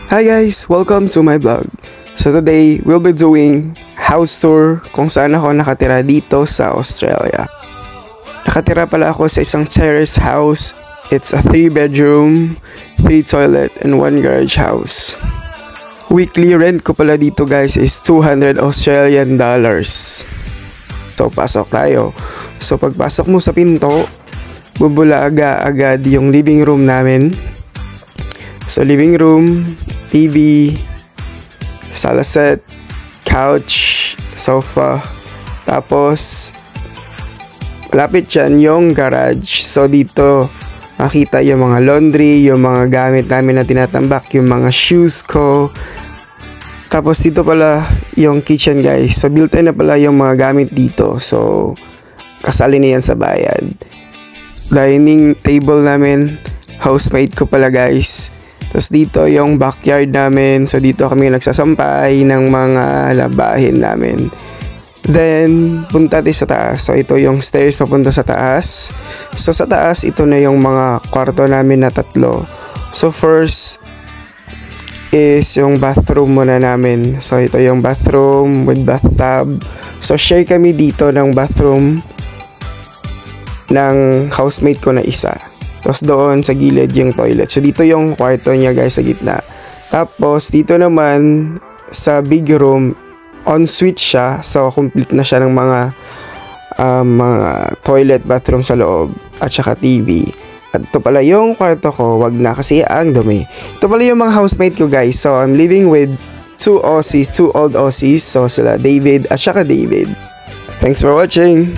Hi guys! Welcome to my vlog. So today, we'll be doing house tour kung saan ako nakatira dito sa Australia. Nakatira pala ako sa isang terrace house. It's a 3-bedroom, 3 toilet, and 1 garage house. Weekly rent ko pala dito guys is $200 Australian dollars. So pasok tayo. So pagpasok mo sa pinto, bubulaga agad yung living room namin. So living room, TV, sala set, couch, sofa, tapos malapit dyan yung garage. So dito makita yung mga laundry, yung mga gamit namin na tinatambak, yung mga shoes ko. Tapos dito pala yung kitchen guys. So built-in na pala yung mga gamit dito. So kasali na yan sa bayad. Dining table namin, housemate ko pala guys. Tapos dito yung backyard namin. So dito kami nagsasampay ng mga labahin namin. Then punta tayo sa taas. So ito yung stairs papunta sa taas. So sa taas ito na yung mga kwarto namin na 3. So first is yung bathroom muna namin. So ito yung bathroom with bathtub. So share kami dito ng bathroom ng housemate ko na isa. Tapos doon sa gilid yung toilet. So dito yung kwarto niya guys sa gitna. Tapos dito naman sa big room, ensuite siya. So complete na siya ng mga toilet, bathroom sa loob at saka TV. At ito pala yung kwarto ko. Wag na kasi ang dumi. Ito pala yung mga housemate ko guys. So I'm living with 2 Aussies, 2 old Aussies. So sila David at saka David. Thanks for watching.